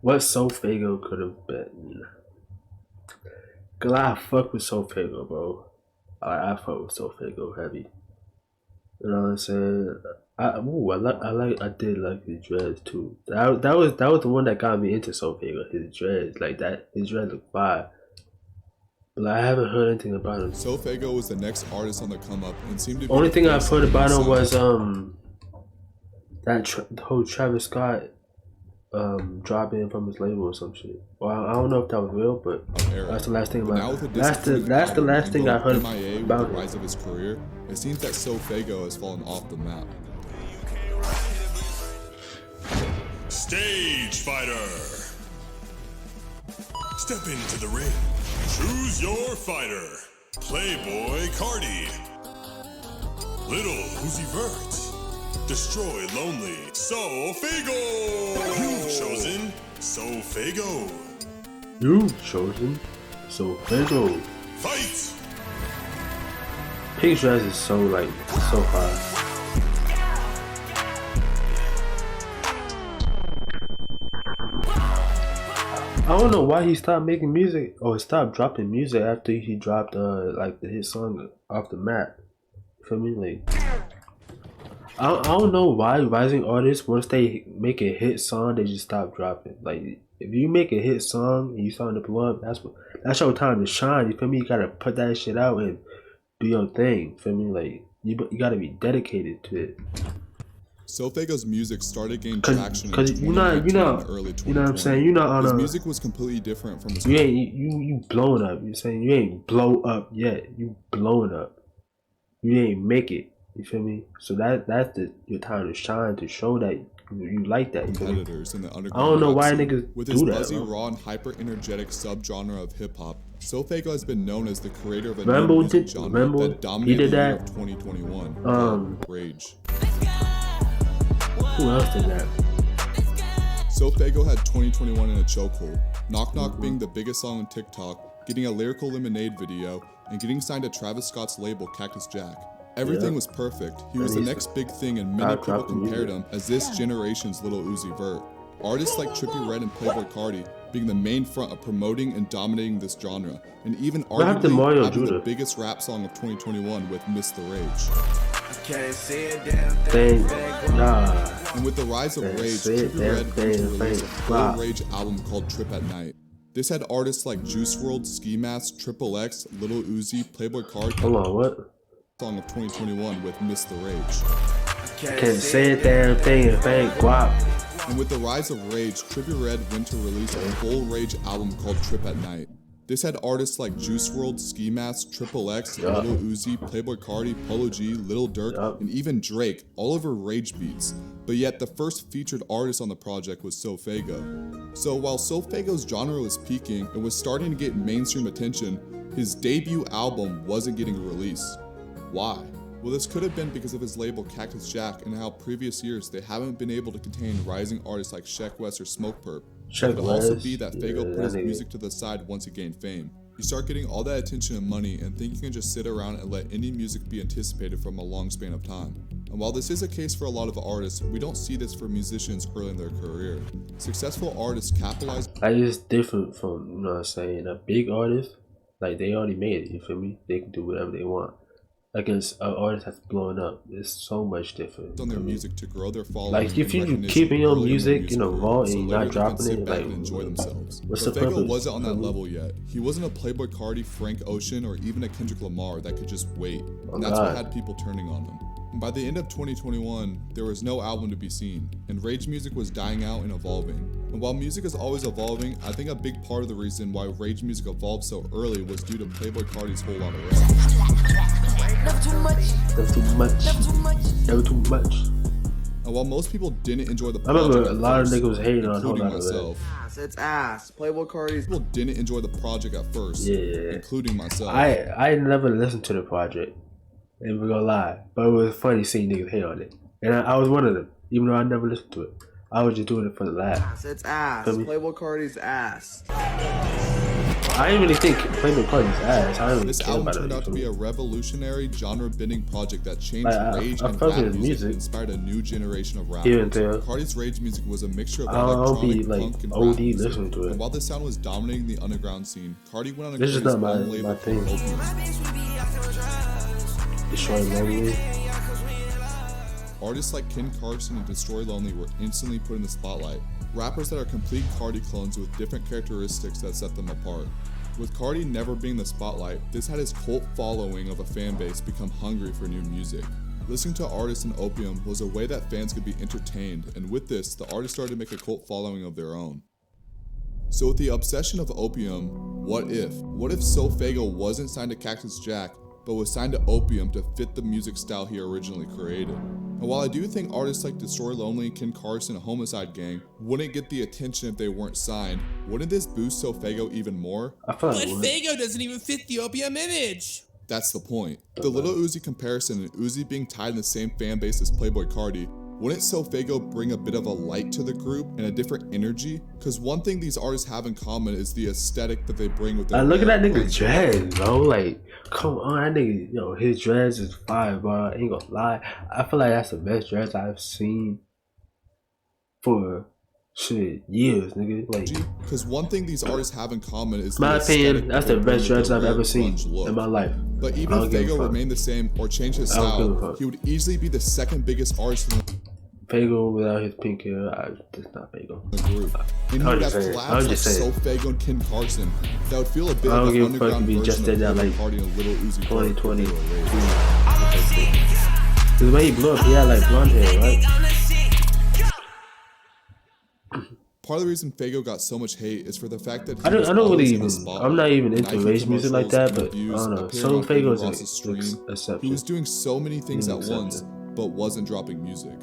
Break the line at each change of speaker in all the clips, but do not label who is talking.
what SoFaygo could have been. Cause I fuck with SoFaygo, bro. I fuck with SoFaygo heavy. You know what I'm saying? I did like his dreads too. That was the one that got me into SoFaygo. His dreads, like that, his dreads look fire. But I haven't heard anything about him.
SoFaygo was the next artist on the come up and seemed to be
Only thing I've heard about him was the whole Travis Scott dropping from his label or some shit. Well, I don't know if that was real, but that's the last thing about him. That's the last thing I heard about him.
The rise of his career, it seems that SoFaygo has fallen off the map.
Stage Fighter. Step into the ring. Choose your fighter. Playboy Cardi. Little Uzi Vert. Destroy Lonely. SoFaygo. You've chosen SoFaygo.
You've chosen SoFaygo.
Fight!
Pink dress is so high. I don't know why he stopped making music or stopped dropping music after he dropped the hit song Off the Map. You feel me? Like I don't know why rising artists, once they make a hit song, they just stop dropping. Like if you make a hit song and you starting to blow up, that's your time to shine. You feel me? You gotta put that shit out and do your thing. You feel me? Like you gotta be dedicated to it.
SoFaygo's music started gaining traction
because
in
early 2020.
You know what I'm saying?
You're not on
his music was completely different from his
you blowing up. You're saying you ain't blow up yet. You blowing up. You ain't make it. You feel me? So that's your time to shine, to show that you like that.
Competitors in the underground.
I don't know why niggas
with
do
his
that.
Buzzy, raw, and hyper-energetic subgenre of hip hop, SoFaygo has been known as the creator of a
Rambo
new music genre that dominated the year of 2021. Rage.
Who else did that?
SoFaygo had 2021 in a chokehold. Knock Knock being the biggest song on TikTok, getting a Lyrical Lemonade video, and getting signed to Travis Scott's label Cactus Jack. Everything was perfect. He was the next big thing, and many people compared him as this generation's Little Uzi Vert. Artists like Trippie Redd and Playboy Cardi being the main front of promoting and dominating this genre, and even arguably having the biggest rap song of 2021 with Miss the Rage.
Can't see a damn thing.
And with the rise of Rage, Trippie Redd went to release a full Rage album called Trip at Night. This had artists like Juice WRLD, Ski Mask, Triple X, Little Uzi, Playboy Cardi.
Hold on, what?
Song of 2021 with Miss the Rage.
Can't say a damn thing if ain't guap.
And with the rise of Rage, Trippie Redd went to release a full Rage album called Trip at Night. This had artists like Juice WRLD, Ski Mask, Triple X, Little Uzi, Playboy Cardi, Polo G, Lil Durk, and even Drake, all over Rage beats. But yet the first featured artist on the project was SoFaygo. So while SoFaygo's genre was peaking and was starting to get mainstream attention, his debut album wasn't getting released. Why? Well, this could have been because of his label Cactus Jack and how previous years they haven't been able to contain rising artists like Sheck West or Smoke Perp. It could also be that Faygo put his music to the side once he gained fame. You start getting all that attention and money and think you can just sit around and let indie music be anticipated from a long span of time. And while this is a case for a lot of artists, we don't see this for musicians early in their career. Successful artists capitalize.
Like it's different from, you know what I'm saying, a big artist, like they already made it, you feel me? They can do whatever they want. Against an artist that's blowing up, it's so much different.
On their music to grow their following.
Like if you keeping your music, you know, raw and you're not dropping it, like
enjoy themselves.
What's the
Faygo
purpose?
wasn't on that level yet. He wasn't a Playboy Cardi, Frank Ocean, or even a Kendrick Lamar that could just wait. And that's what had people turning on him. And by the end of 2021, there was no album to be seen, and Rage music was dying out and evolving. And while music is always evolving, I think a big part of the reason why Rage music evolved so early was due to Playboy Cardi's Whole Lotta Rap.
Never too much.
Never too much.
Never too much.
Never too much.
And while most people didn't enjoy the
I
project,
remember a lot of niggas was hating on Whole Lotta
myself.
It's ass. Playboy Cardi's.
People didn't enjoy the project at first, including myself.
I never listened to the project. Ain't gonna lie, but it was funny seeing niggas hate on it, and I was one of them. Even though I never listened to it, I was just doing it for the laugh.
It's ass. Playboy Cardi's ass.
I didn't really think Playboy Cardi's ass. I didn't really
This
care
album
about
turned
it.
out to be a revolutionary, genre-bending project that changed
Like,
rage
I
and
fuck
rap
with
music
music.
and inspired a new generation of
Here
rappers.
and there.
Cardi's rage music was a mixture of
I'll
electronic,
be like
punk, and rap
OD
music.
listening to it.
And while this sound was dominating the underground scene, Cardi went on to
This
create
is
his
not
own
my
label
thing.
called Opium.
Destroy Lonely.
Artists like Ken Carson and Destroy Lonely were instantly put in the spotlight. Rappers that are complete Cardi clones with different characteristics that set them apart. With Cardi never being the spotlight, this had his cult following of a fan base become hungry for new music. Listening to artists in Opium was a way that fans could be entertained, and with this, the artists started to make a cult following of their own. So with the obsession of Opium, what if? What if SoFaygo wasn't signed to Cactus Jack, but was signed to Opium to fit the music style he originally created? And while I do think artists like Destroy Lonely, Ken Carson, and Homicide Gang wouldn't get the attention if they weren't signed, wouldn't this boost SoFaygo even more?
I feel like
But Faygo doesn't even fit the Opium image.
That's the point. The Lil Uzi comparison and Uzi being tied in the same fan base as Playboi Carti, wouldn't SoFaygo bring a bit of a light to the group and a different energy? Because one thing these artists have in common is the aesthetic that they bring with their
look at that nigga
brand.
dreads, bro. Like, come on, that nigga, yo, his dreads is fire, bro. I ain't gonna lie. I feel like that's the best dreads I've seen for shit years, nigga. Like,
Because one thing these artists have in common is
my
the aesthetic
opinion, that's
that
the
they bring
best
with
dreads
their
I've ever
rare
seen
grunge look.
in my life.
But
I
even
don't
if
give a
Faygo
fuck.
remained the same or changed his
I don't give a
style,
fuck.
he would easily be the second biggest artist in
Faygo without his pink hair, it's not Faygo.
the group. And he
I'm
would have
just saying.
collabs
I'm
like
just saying.
SoFaygo and Ken Carson that would feel a bit
I don't
of an
give a fuck
underground
if he
version
just
of
did that,
Playboi
like,
Carti and Lil Uzi
2020.
Vert.
Cause when he blew up, he had like blonde hair, right?
Part of the reason Faygo got so much hate is for the fact that he
I don't
was
really
always in
even.
the spotlight.
I'm not even into
Nike
race music like
commercials,
that, but I
reviews,
don't know.
appearing
So
on
Faygo's
Adam's stream.
exception.
He was doing so many things
He's
at
an
once,
exception.
but wasn't dropping music.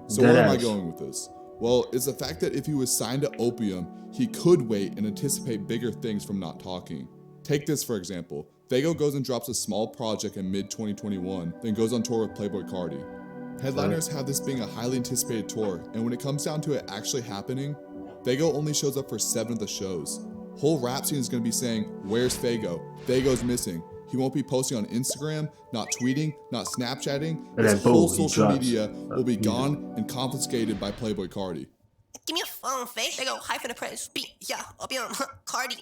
So
Dead
where am I
ass.
going with this? Well, it's the fact that if he was signed to Opium, he could wait and anticipate bigger things from not talking. Take this for example. Faygo goes and drops a small project in mid-2021, then goes on tour with Playboi Carti. Headliners have this being a highly anticipated tour, and when it comes down to it actually happening, Faygo only shows up for 7 of the shows. Whole rap scene is going to be saying, "Where's Faygo? Faygo's missing." He won't be posting on Instagram, not tweeting, not Snapchatting.
And
His
then boom,
whole
he
social
drops.
media will be gone and confiscated by Playboi Carti.
Give me a phone, fake. They go hyphen the press. Beat, yeah, Opium, Cardi.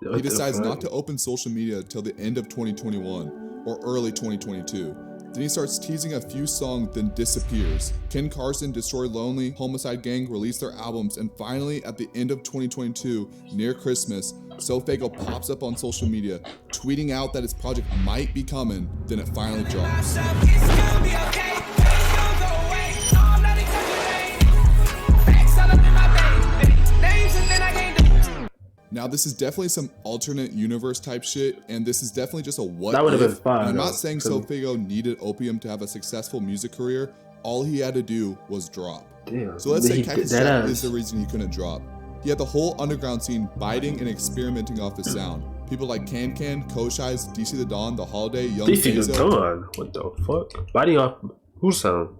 What
He
the
decides
fuck?
not to open social media until the end of 2021 or early 2022. Then he starts teasing a few songs, then disappears. Ken Carson, Destroy Lonely, Homicide Gang released their albums, and finally, at the end of 2022, near Christmas, SoFaygo pops up on social media, tweeting out that his project might be coming, then it finally drops. Now this is definitely some alternate universe type shit, and this is definitely just a what
That would've
if.
been fire,
And I'm
though,
not saying
'cause-
SoFaygo needed Opium to have a successful music career. All he had to do was drop.
Damn.
So let's say
He-
Cactus
that
Jack
ass.
is the reason he couldn't drop. He had the whole underground scene biting and experimenting off his sound. People like Can, Koshai's, DC the Dawn, The Holiday, Young
DC the
Fazo.
Dawn. What the fuck? Biting off whose sound?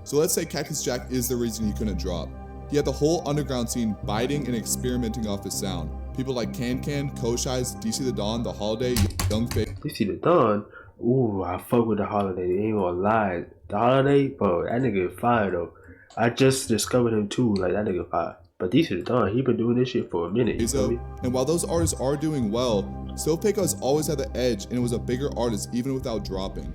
So let's say Cactus Jack is the reason he couldn't drop. He had the whole underground scene biting and experimenting off his sound. People like Can, Koshai's, DC the Dawn, The Holiday, Young Fazo.
DC the Dawn. Ooh, I fuck with the Holiday. Ain't gonna lie. The Holiday, bro, that nigga fire though. I just discovered him too. Like that nigga fire. But DC the Dawn, he been doing this shit for a minute. You feel me?
And while those artists are doing well, SoFaygo has always had the edge and was a bigger artist even without dropping.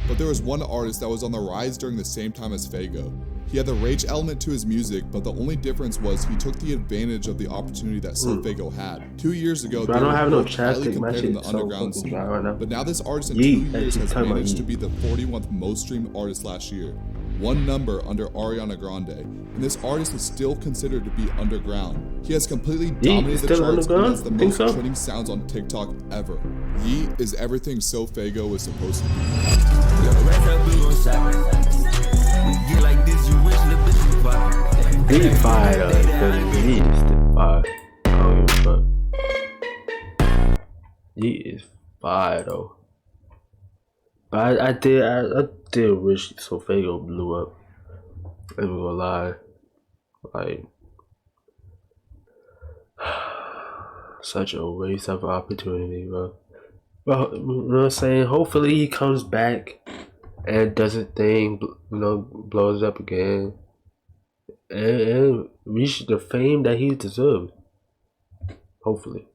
But there was one artist that was on the rise during the same time as Faygo. He had the rage element to his music, but the only difference was he took the advantage of the opportunity that SoFaygo had. 2 years ago,
But I
they
don't
were
have no
both highly
chapstick. My
compared in
shit
the
so
underground
fucking
scene.
dry right now.
But now this artist in
Yeet,
2 years
that's
has
talking about
managed to
Yeet.
be the 41st most streamed artist last year. One number under Ariana Grande, and this artist is still considered to be underground. He has completely dominated the
still
charts and
underground?
has the
Think
most
so?
trending sounds on TikTok ever. Yeet is everything SoFaygo was supposed to be.
He fire though. Cause he is still fire. I don't give a fuck. He is fire though. But I did wish SoFaygo blew up. I'm gonna lie. Like Such a waste of opportunity, bro. Well, you know what I'm saying? Hopefully he comes back and does a thing, blows up again, and reach the fame that he deserves. Hopefully.